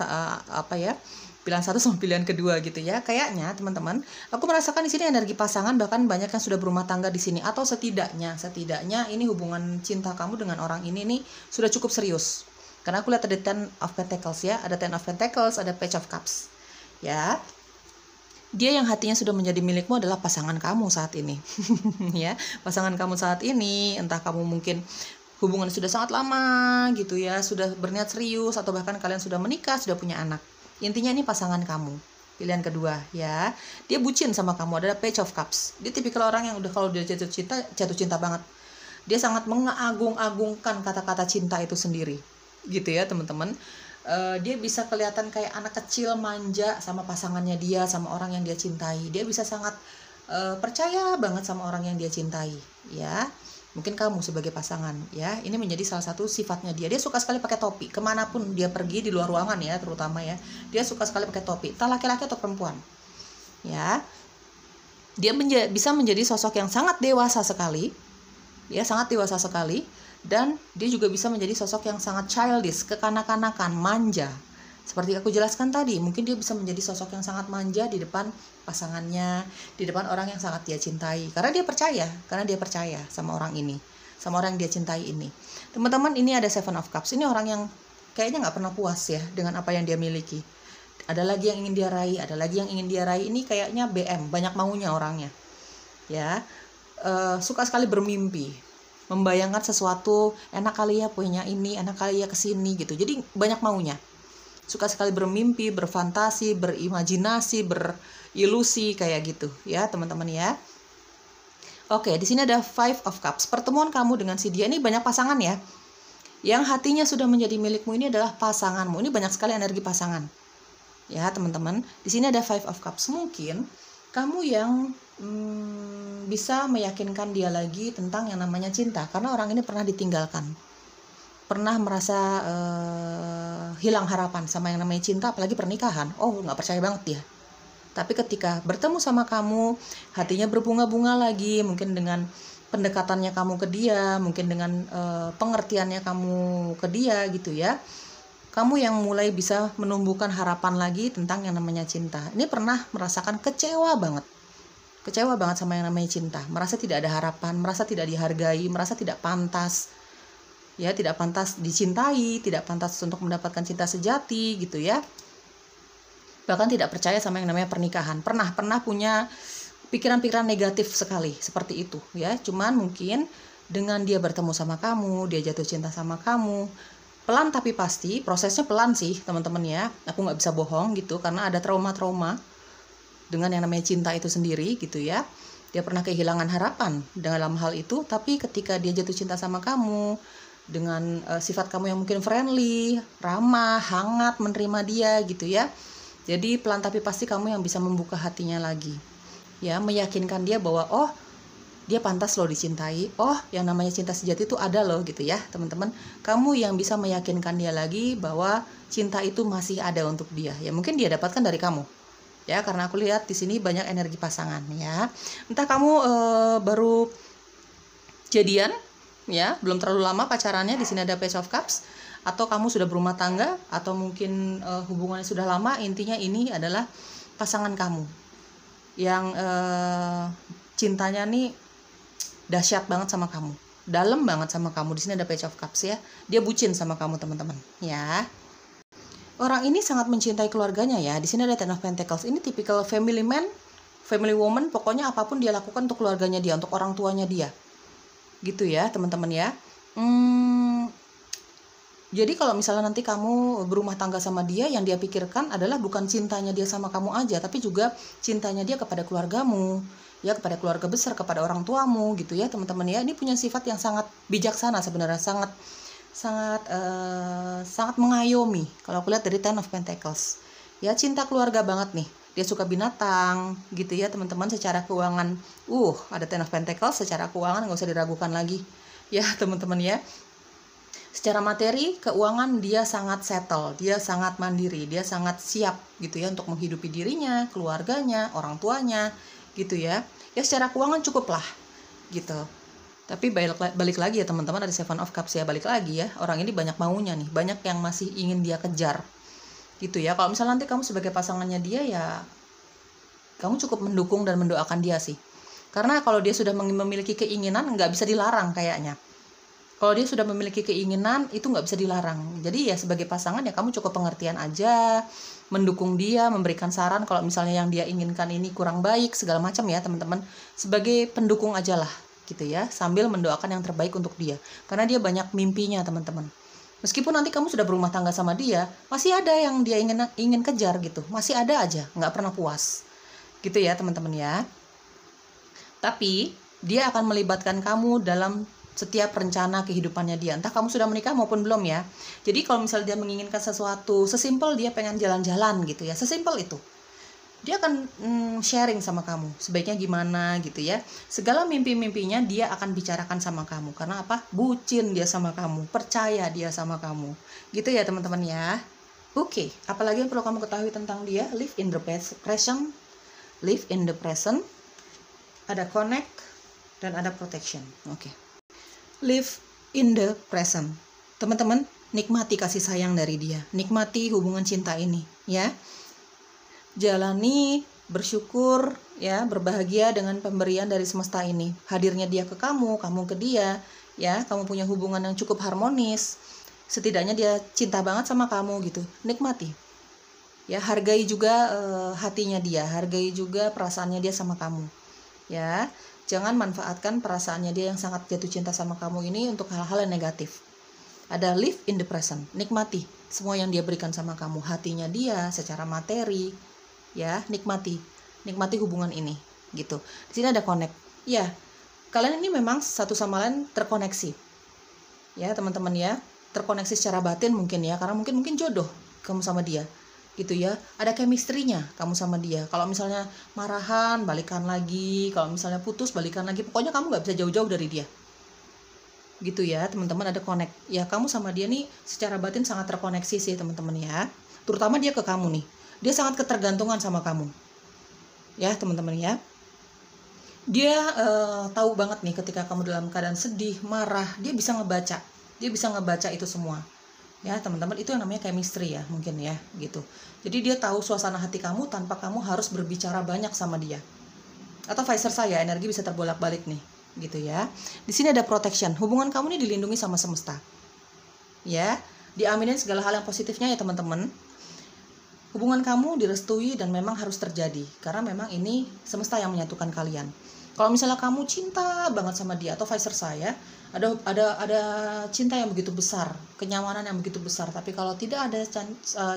pilihan 1 sama pilihan kedua gitu ya. Kayaknya teman-teman, aku merasakan di sini energi pasangan, bahkan banyak yang sudah berumah tangga di sini, atau setidaknya ini hubungan cinta kamu dengan orang ini nih sudah cukup serius. Karena aku lihat ada Ten of Pentacles ya, ada Ten of Pentacles, ada Page of Cups. Ya. Dia yang hatinya sudah menjadi milikmu adalah pasangan kamu saat ini. Ya, pasangan kamu saat ini, entah kamu mungkin hubungan sudah sangat lama gitu ya, sudah berniat serius, atau bahkan kalian sudah menikah, sudah punya anak. Intinya ini pasangan kamu. Pilihan kedua ya. Dia bucin sama kamu, ada Page of Cups. Dia tipikal orang yang udah kalau dia jatuh cinta banget. Dia sangat mengagung-agungkan kata-kata cinta itu sendiri. Gitu ya, teman-teman. Dia bisa kelihatan kayak anak kecil manja sama pasangannya dia, sama orang yang dia cintai. Dia bisa sangat percaya banget sama orang yang dia cintai ya. Mungkin kamu sebagai pasangan ya, ini menjadi salah satu sifatnya dia. Dia suka sekali pakai topi kemanapun dia pergi, di luar ruangan ya terutama ya. Dia suka sekali pakai topi, entah laki-laki atau perempuan ya. Dia bisa menjadi sosok yang sangat dewasa sekali ya, sangat dewasa sekali. Dan dia juga bisa menjadi sosok yang sangat childish, kekanak-kanakan, manja. Seperti aku jelaskan tadi, mungkin dia bisa menjadi sosok yang sangat manja di depan pasangannya, di depan orang yang sangat dia cintai. Karena dia percaya sama orang ini, sama orang yang dia cintai ini. Teman-teman, ini ada Seven of Cups. Ini orang yang kayaknya nggak pernah puas ya dengan apa yang dia miliki. Ada lagi yang ingin dia raih, ada lagi yang ingin dia raih. Ini kayaknya BM, banyak maunya orangnya. Ya, suka sekali bermimpi. Membayangkan sesuatu, enak kali ya punya ini, enak kali ya kesini gitu. Jadi banyak maunya. Suka sekali bermimpi, berfantasi, berimajinasi, berilusi kayak gitu ya teman-teman ya. Oke, di sini ada Five of Cups. Pertemuan kamu dengan si dia ini banyak pasangan ya. Yang hatinya sudah menjadi milikmu ini adalah pasanganmu. Ini banyak sekali energi pasangan. Ya teman-teman. Di sini ada Five of Cups. Mungkin kamu yang bisa meyakinkan dia lagi tentang yang namanya cinta, karena orang ini pernah ditinggalkan, pernah merasa hilang harapan sama yang namanya cinta, apalagi pernikahan. Nggak percaya banget dia. Tapi ketika bertemu sama kamu, hatinya berbunga-bunga lagi, mungkin dengan pendekatannya kamu ke dia, mungkin dengan pengertiannya kamu ke dia gitu ya. Kamu yang mulai bisa menumbuhkan harapan lagi tentang yang namanya cinta. Ini pernah merasakan kecewa banget sama yang namanya cinta, merasa tidak ada harapan, merasa tidak dihargai, merasa tidak pantas ya, tidak pantas dicintai, tidak pantas untuk mendapatkan cinta sejati gitu ya. Bahkan tidak percaya sama yang namanya pernikahan, pernah punya pikiran-pikiran negatif sekali seperti itu ya. Cuman mungkin dengan dia bertemu sama kamu, dia jatuh cinta sama kamu, pelan tapi pasti, prosesnya pelan sih teman-teman ya, aku nggak bisa bohong gitu, karena ada trauma-trauma dengan yang namanya cinta itu sendiri gitu ya. Dia pernah kehilangan harapan dalam hal itu, tapi ketika dia jatuh cinta sama kamu, dengan sifat kamu yang mungkin friendly, ramah, hangat, menerima dia gitu ya. Jadi pelan tapi pasti kamu yang bisa membuka hatinya lagi ya, meyakinkan dia bahwa dia pantas loh dicintai, yang namanya cinta sejati itu ada loh gitu ya teman-teman. Kamu yang bisa meyakinkan dia lagi bahwa cinta itu masih ada untuk dia ya, mungkin dia dapatkan dari kamu ya, karena aku lihat di sini banyak energi pasangan ya. Entah kamu baru jadian ya, belum terlalu lama pacarannya, di sini ada Page of Cups, atau kamu sudah berumah tangga, atau mungkin hubungannya sudah lama. Intinya ini adalah pasangan kamu yang cintanya nih dahsyat banget sama kamu, dalam banget sama kamu. Di sini ada Page of Cups ya. Dia bucin sama kamu teman-teman ya. Orang ini sangat mencintai keluarganya ya. Di sini ada Ten of Pentacles. Ini tipikal family man, family woman, pokoknya apapun dia lakukan untuk keluarganya dia, untuk orang tuanya dia. Gitu ya teman-teman ya. Jadi kalau misalnya nanti kamu berumah tangga sama dia, yang dia pikirkan adalah bukan cintanya dia sama kamu aja, tapi juga cintanya dia kepada keluargamu, ya, kepada keluarga besar, kepada orang tuamu gitu ya teman-teman ya. Ini punya sifat yang sangat bijaksana sebenarnya, sangat mengayomi. Kalau aku lihat dari Ten of Pentacles, ya, cinta keluarga banget nih. Dia suka binatang gitu ya teman-teman. Secara keuangan, ada Ten of Pentacles, secara keuangan nggak usah diragukan lagi ya teman-teman ya. Secara materi, keuangan dia sangat settle, dia sangat mandiri, dia sangat siap gitu ya untuk menghidupi dirinya, keluarganya, orang tuanya gitu ya. Ya secara keuangan cukup lah gitu. Tapi balik lagi ya teman-teman, ada Seven of Cups ya, balik lagi ya. Orang ini banyak maunya nih, banyak yang masih ingin dia kejar gitu ya. Kalau misalnya nanti kamu sebagai pasangannya dia, ya kamu cukup mendukung dan mendoakan dia sih. Karena kalau dia sudah memiliki keinginan, nggak bisa dilarang kayaknya. Kalau dia sudah memiliki keinginan, itu nggak bisa dilarang. Jadi ya sebagai pasangan ya kamu cukup pengertian aja, mendukung dia, memberikan saran kalau misalnya yang dia inginkan ini kurang baik, segala macam ya teman-teman. Sebagai pendukung aja lah gitu ya, sambil mendoakan yang terbaik untuk dia. Karena dia banyak mimpinya teman-teman. Meskipun nanti kamu sudah berumah tangga sama dia, masih ada yang dia ingin kejar gitu. Masih ada aja, nggak pernah puas. Gitu ya teman-teman ya. Tapi dia akan melibatkan kamu dalam setiap rencana kehidupannya dia. Entah kamu sudah menikah maupun belum ya. Jadi kalau misalnya dia menginginkan sesuatu, sesimpel dia pengen jalan-jalan gitu ya, sesimpel itu. Dia akan sharing sama kamu, sebaiknya gimana gitu ya. Segala mimpi-mimpinya dia akan bicarakan sama kamu. Karena apa? Bucin dia sama kamu, percaya dia sama kamu. Gitu ya teman-teman ya. Oke, apalagi yang perlu kamu ketahui tentang dia? Live in the present. Live in the present. Ada connect dan ada protection. Oke. Live in the present. Teman-teman, nikmati kasih sayang dari dia. Nikmati hubungan cinta ini, ya. Jalani, bersyukur, ya, berbahagia dengan pemberian dari semesta ini. Hadirnya dia ke kamu, kamu ke dia, ya. Kamu punya hubungan yang cukup harmonis. Setidaknya dia cinta banget sama kamu gitu. Nikmati. Ya, hargai juga hatinya dia, hargai juga perasaannya dia sama kamu. Ya. Jangan manfaatkan perasaannya dia yang sangat jatuh cinta sama kamu ini untuk hal-hal yang negatif. Ada live in the present, nikmati semua yang dia berikan sama kamu, hatinya dia secara materi, ya, nikmati hubungan ini, gitu. Di sini ada connect, ya, kalian ini memang satu sama lain terkoneksi, ya teman-teman ya, terkoneksi secara batin mungkin ya, karena mungkin jodoh kamu sama dia. Gitu ya, ada chemistry-nya kamu sama dia. Kalau misalnya marahan, balikan lagi. Kalau misalnya putus, balikan lagi. Pokoknya kamu nggak bisa jauh-jauh dari dia. Gitu ya, teman-teman, ada connect. Ya, kamu sama dia nih secara batin sangat terkoneksi sih, teman-teman ya. Terutama dia ke kamu nih. Dia sangat ketergantungan sama kamu. Ya, teman-teman ya. Dia tahu banget nih ketika kamu dalam keadaan sedih, marah, dia bisa ngebaca. Dia bisa ngebaca itu semua. Ya teman-teman, itu yang namanya chemistry ya mungkin ya gitu. Jadi dia tahu suasana hati kamu tanpa kamu harus berbicara banyak sama dia. Atau vice versa ya, energi bisa terbolak-balik nih gitu ya. Di sini ada protection, hubungan kamu ini dilindungi sama semesta. Ya, diaminin segala hal yang positifnya ya teman-teman. Hubungan kamu direstui dan memang harus terjadi karena memang ini semesta yang menyatukan kalian. Kalau misalnya kamu cinta banget sama dia atau vice versa ya, ada cinta yang begitu besar, kenyamanan yang begitu besar, tapi kalau tidak ada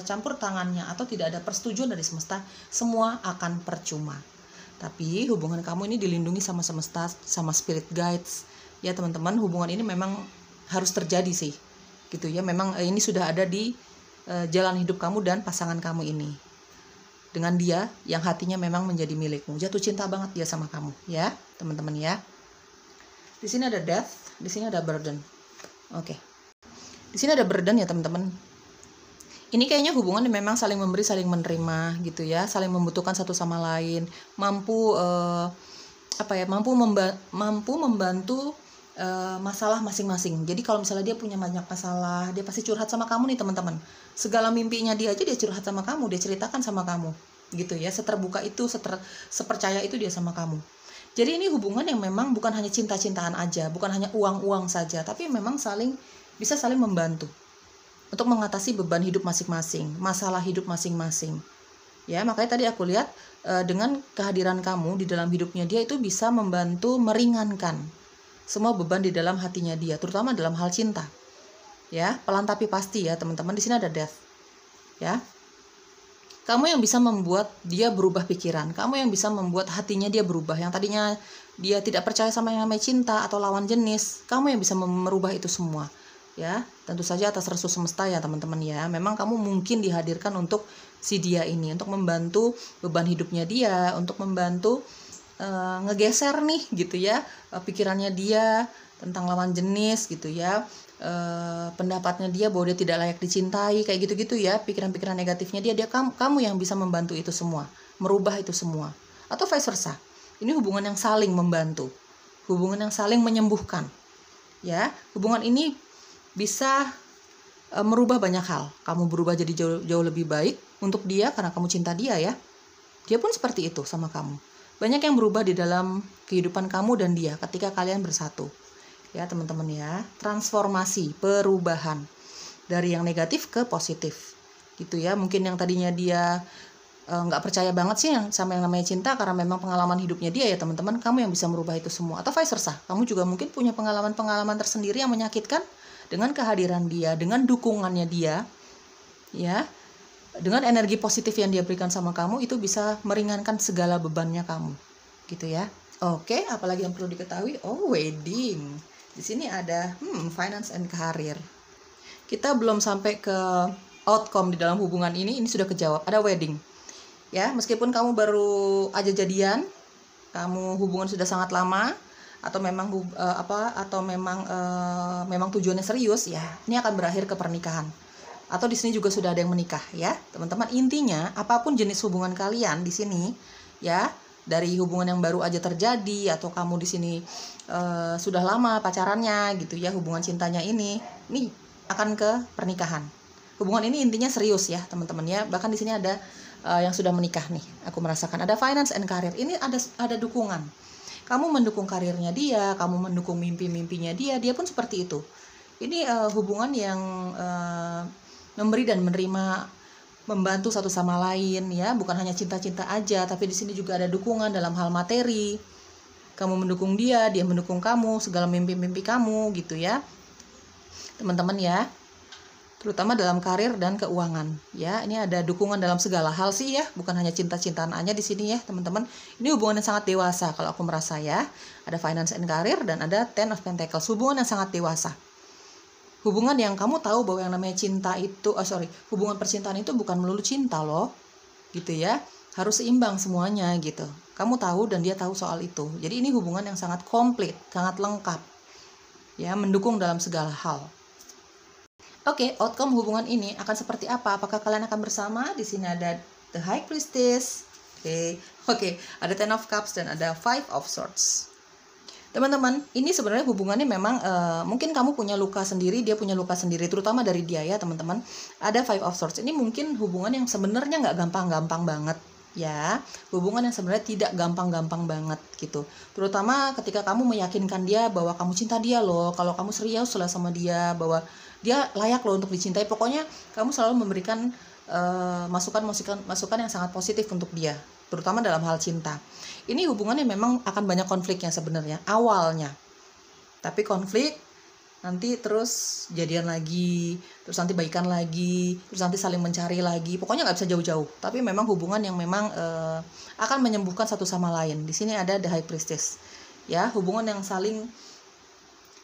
campur tangannya atau tidak ada persetujuan dari semesta, semua akan percuma. Tapi hubungan kamu ini dilindungi sama semesta, sama spirit guides. Ya teman-teman, hubungan ini memang harus terjadi sih. Gitu ya, memang ini sudah ada di jalan hidup kamu dan pasangan kamu ini. Dengan dia yang hatinya memang menjadi milikmu. Jatuh cinta banget dia sama kamu, ya, teman-teman ya. Di sini ada death, di sini ada burden. Oke. Di sini ada burden ya, teman-teman. Ini kayaknya hubungan yang memang saling memberi, saling menerima gitu ya, saling membutuhkan satu sama lain, mampu membantu masalah masing-masing. Jadi kalau misalnya dia punya banyak masalah, dia pasti curhat sama kamu nih teman-teman. Segala mimpinya dia aja dia curhat sama kamu, dia ceritakan sama kamu, gitu ya. Seterbuka itu, sepercaya itu dia sama kamu. Jadi ini hubungan yang memang bukan hanya cinta-cintaan aja, bukan hanya uang-uang saja, tapi memang bisa saling membantu untuk mengatasi beban hidup masing-masing, masalah hidup masing-masing. Ya, makanya tadi aku lihat dengan kehadiran kamu di dalam hidupnya dia itu bisa membantu meringankan semua beban di dalam hatinya dia, terutama dalam hal cinta. Ya, pelan tapi pasti ya, teman-teman. Di sini ada death. Ya. Kamu yang bisa membuat dia berubah pikiran, kamu yang bisa membuat hatinya dia berubah. Yang tadinya dia tidak percaya sama yang namanya cinta atau lawan jenis, kamu yang bisa merubah itu semua. Ya, tentu saja atas restu semesta ya, teman-teman ya. Memang kamu mungkin dihadirkan untuk si dia ini, untuk membantu beban hidupnya dia, untuk membantu ngegeser nih gitu ya, pikirannya dia tentang lawan jenis gitu ya, pendapatnya dia bahwa dia tidak layak dicintai, kayak gitu-gitu ya, pikiran-pikiran negatifnya dia kamu yang bisa membantu itu semua, merubah itu semua. Atau vice versa, ini hubungan yang saling membantu, hubungan yang saling menyembuhkan ya. Hubungan ini bisa merubah banyak hal. Kamu berubah jadi jauh lebih baik untuk dia karena kamu cinta dia ya. Dia pun seperti itu sama kamu. Banyak yang berubah di dalam kehidupan kamu dan dia ketika kalian bersatu. Ya teman-teman ya, transformasi, perubahan dari yang negatif ke positif. Gitu ya, mungkin yang tadinya dia nggak percaya banget sih sama yang namanya cinta karena memang pengalaman hidupnya dia ya teman-teman, kamu yang bisa merubah itu semua. Atau vice versa, kamu juga mungkin punya pengalaman-pengalaman tersendiri yang menyakitkan. Dengan kehadiran dia, dengan dukungannya dia, ya, dengan energi positif yang dia berikan sama kamu, itu bisa meringankan segala bebannya kamu, gitu ya. Oke, apalagi yang perlu diketahui? Oh, wedding. Di sini ada finance and career. Kita belum sampai ke outcome di dalam hubungan ini sudah kejawab. Ada wedding. Ya, meskipun kamu baru aja jadian, kamu hubungan sudah sangat lama, atau memang memang tujuannya serius ya, ini akan berakhir ke pernikahan. Atau di sini juga sudah ada yang menikah ya, teman-teman. Intinya apapun jenis hubungan kalian di sini ya, dari hubungan yang baru aja terjadi atau kamu di sini sudah lama pacarannya gitu ya, hubungan cintanya ini akan ke pernikahan. Hubungan ini intinya serius ya, teman-teman ya. Bahkan di sini ada yang sudah menikah nih. Aku merasakan ada finance and career. Ini ada dukungan. Kamu mendukung karirnya dia, kamu mendukung mimpi-mimpinya dia pun seperti itu. Ini hubungan yang memberi dan menerima, membantu satu sama lain ya, bukan hanya cinta-cinta aja, tapi di sini juga ada dukungan dalam hal materi. Kamu mendukung dia mendukung kamu, segala mimpi-mimpi kamu gitu ya. Teman-teman ya. Terutama dalam karir dan keuangan ya. Ini ada dukungan dalam segala hal sih ya, bukan hanya cinta-cintaan aja di sini ya teman-teman. Ini hubungan yang sangat dewasa kalau aku merasa ya. Ada finance and career dan ada Ten of Pentacles, hubungan yang sangat dewasa. Hubungan yang kamu tahu bahwa yang namanya cinta itu hubungan percintaan itu bukan melulu cinta loh gitu ya, harus seimbang semuanya gitu. Kamu tahu dan dia tahu soal itu. Jadi ini hubungan yang sangat komplit, sangat lengkap ya, mendukung dalam segala hal. Oke, outcome hubungan ini akan seperti apa? Apakah kalian akan bersama? Di sini ada The High Priestess. Oke, ada Ten of Cups dan ada Five of Swords. Teman-teman, ini sebenarnya hubungannya memang mungkin kamu punya luka sendiri, dia punya luka sendiri, terutama dari dia ya teman-teman. Ada Five of Swords. Ini mungkin hubungan yang sebenarnya nggak gampang-gampang banget. Ya, hubungan yang sebenarnya tidak gampang-gampang banget gitu. Terutama ketika kamu meyakinkan dia bahwa kamu cinta dia loh, kalau kamu serius lah sama dia, bahwa dia layak loh untuk dicintai. Pokoknya kamu selalu memberikan masukan yang sangat positif untuk dia, terutama dalam hal cinta. Ini hubungannya memang akan banyak konfliknya sebenarnya awalnya, tapi konflik nanti terus jadian lagi, terus nanti baikan lagi, terus nanti saling mencari lagi. Pokoknya nggak bisa jauh-jauh. Tapi memang hubungan yang memang akan menyembuhkan satu sama lain. Di sini ada The High Priestess, ya, hubungan yang saling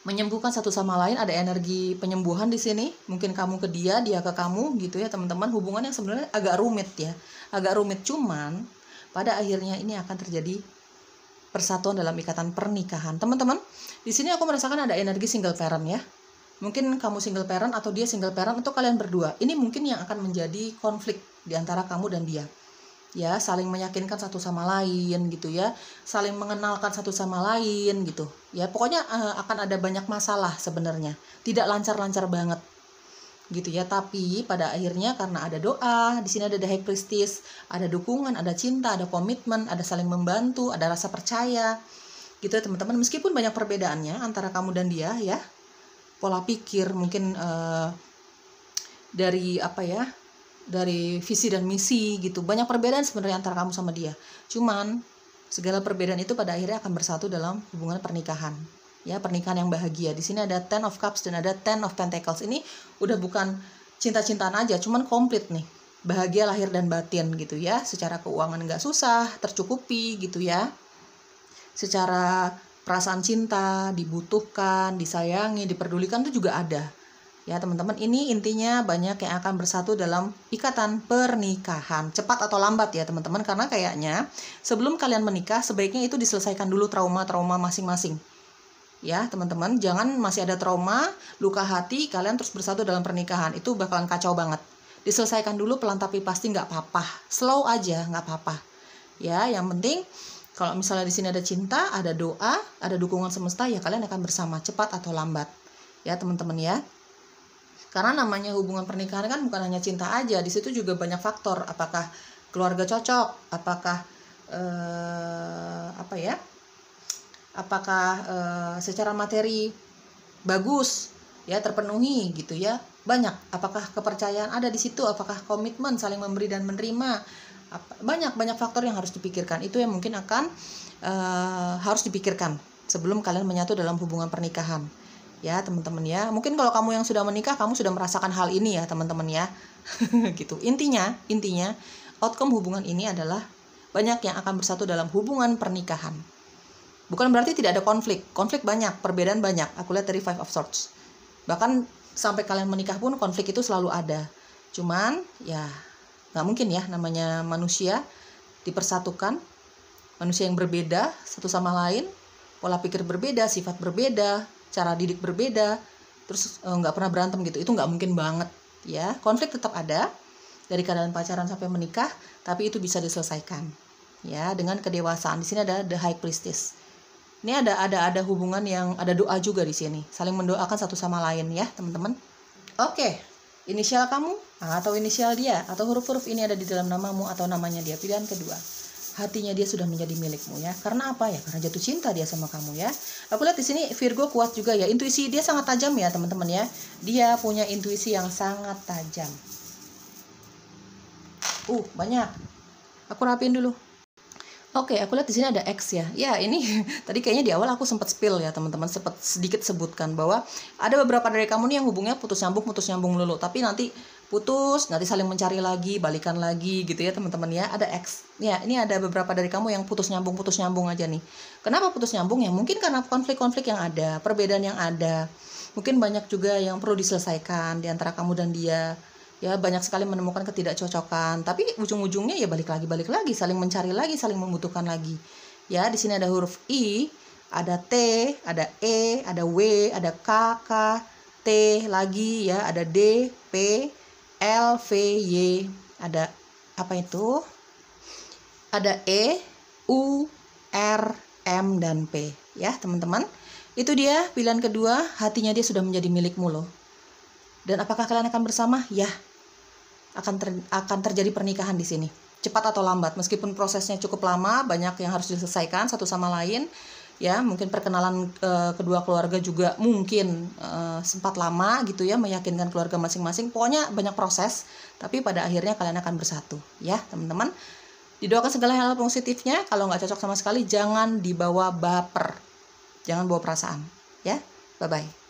menyembuhkan satu sama lain. Ada energi penyembuhan di sini. Mungkin kamu ke dia, dia ke kamu, gitu ya teman-teman. Hubungan yang sebenarnya agak rumit ya, agak rumit. Cuman pada akhirnya ini akan terjadi persatuan dalam ikatan pernikahan. Teman-teman, di sini aku merasakan ada energi single parent ya. Mungkin kamu single parent atau dia single parent atau kalian berdua. Ini mungkin yang akan menjadi konflik di antara kamu dan dia. Ya, saling meyakinkan satu sama lain gitu ya. Saling mengenalkan satu sama lain gitu. Ya, pokoknya akan ada banyak masalah sebenarnya. Tidak lancar-lancar banget. Gitu ya, tapi pada akhirnya karena ada doa, di sini ada The High Priestess, ada dukungan, ada cinta, ada komitmen, ada saling membantu, ada rasa percaya, gitu ya teman-teman. Meskipun banyak perbedaannya antara kamu dan dia ya, pola pikir mungkin dari dari visi dan misi gitu. Banyak perbedaan sebenarnya antara kamu sama dia. Cuman segala perbedaan itu pada akhirnya akan bersatu dalam hubungan pernikahan. Ya, pernikahan yang bahagia. Di sini ada Ten of Cups dan ada Ten of Pentacles. Ini udah bukan cinta-cintaan aja, cuman komplit nih. Bahagia lahir dan batin gitu ya. Secara keuangan nggak susah, tercukupi gitu ya. Secara perasaan cinta, dibutuhkan, disayangi, diperdulikan itu juga ada. Ya teman-teman, ini intinya banyak yang akan bersatu dalam ikatan pernikahan. Cepat atau lambat ya teman-teman, karena kayaknya sebelum kalian menikah sebaiknya itu diselesaikan dulu trauma-trauma masing-masing. Ya teman-teman, jangan masih ada trauma, luka hati, kalian terus bersatu dalam pernikahan. Itu bakalan kacau banget. Diselesaikan dulu pelan tapi pasti nggak apa-apa. Slow aja, nggak apa-apa. Ya, yang penting kalau misalnya di sini ada cinta, ada doa, ada dukungan semesta, ya kalian akan bersama cepat atau lambat. Ya teman-teman ya. Karena namanya hubungan pernikahan kan bukan hanya cinta aja, di situ juga banyak faktor. Apakah keluarga cocok, apakah secara materi bagus, ya terpenuhi gitu ya. Banyak. Apakah kepercayaan ada di situ? Apakah komitmen saling memberi dan menerima? Banyak faktor yang harus dipikirkan. Itu yang mungkin akan harus dipikirkan sebelum kalian menyatu dalam hubungan pernikahan. Ya teman-teman ya, mungkin kalau kamu yang sudah menikah, kamu sudah merasakan hal ini ya teman-teman ya. Gitu. Intinya outcome hubungan ini adalah banyak yang akan bersatu dalam hubungan pernikahan. Bukan berarti tidak ada konflik banyak, perbedaan banyak. Aku lihat dari Five of Swords. Bahkan sampai kalian menikah pun konflik itu selalu ada. Cuman ya nggak mungkin ya, namanya manusia dipersatukan, manusia yang berbeda satu sama lain, pola pikir berbeda, sifat berbeda, cara didik berbeda, terus nggak pernah berantem gitu, itu nggak mungkin banget ya. Konflik tetap ada dari keadaan pacaran sampai menikah, tapi itu bisa diselesaikan ya dengan kedewasaan. Di sini ada The High Priestess. Ini ada hubungan yang ada doa juga di sini, saling mendoakan satu sama lain ya teman-teman. Oke, inisial kamu atau inisial dia atau huruf-huruf ini ada di dalam namamu atau namanya dia. Pilihan kedua, hatinya dia sudah menjadi milikmu ya. Karena apa ya? Karena jatuh cinta dia sama kamu ya. Aku lihat di sini Virgo kuat juga ya. Intuisi dia sangat tajam ya teman-teman ya. Dia punya intuisi yang sangat tajam. Banyak. Aku rapiin dulu. Oke, aku lihat di sini ada X ya. Ya, ini tadi kayaknya di awal aku sempat spill ya, teman-teman, sempat sedikit sebutkan bahwa ada beberapa dari kamu nih yang hubungnya putus nyambung dulu, tapi nanti putus, nanti saling mencari lagi, balikan lagi gitu ya, teman-teman ya. Ada X. Ya, ini ada beberapa dari kamu yang putus nyambung aja nih. Kenapa putus nyambung ya? Mungkin karena konflik-konflik yang ada, perbedaan yang ada. Mungkin banyak juga yang perlu diselesaikan di antara kamu dan dia. Ya, banyak sekali menemukan ketidakcocokan, tapi ujung-ujungnya ya balik lagi, saling mencari lagi, saling membutuhkan lagi. Ya, di sini ada huruf I, ada T, ada E, ada W, ada K, K, T lagi ya, ada D, P, L, V, Y, ada apa itu? Ada E, U, R, M, dan P. Ya, teman-teman. Itu dia pilihan kedua, hatinya dia sudah menjadi milikmu loh. Dan apakah kalian akan bersama? Ya, akan terjadi pernikahan di sini. Cepat atau lambat, meskipun prosesnya cukup lama, banyak yang harus diselesaikan satu sama lain. Ya, mungkin perkenalan kedua keluarga juga mungkin sempat lama gitu ya, meyakinkan keluarga masing-masing. Pokoknya banyak proses, tapi pada akhirnya kalian akan bersatu. Ya, teman-teman. Didoakan segala hal positifnya. Kalau nggak cocok sama sekali, jangan dibawa baper. Jangan bawa perasaan. Ya, bye-bye.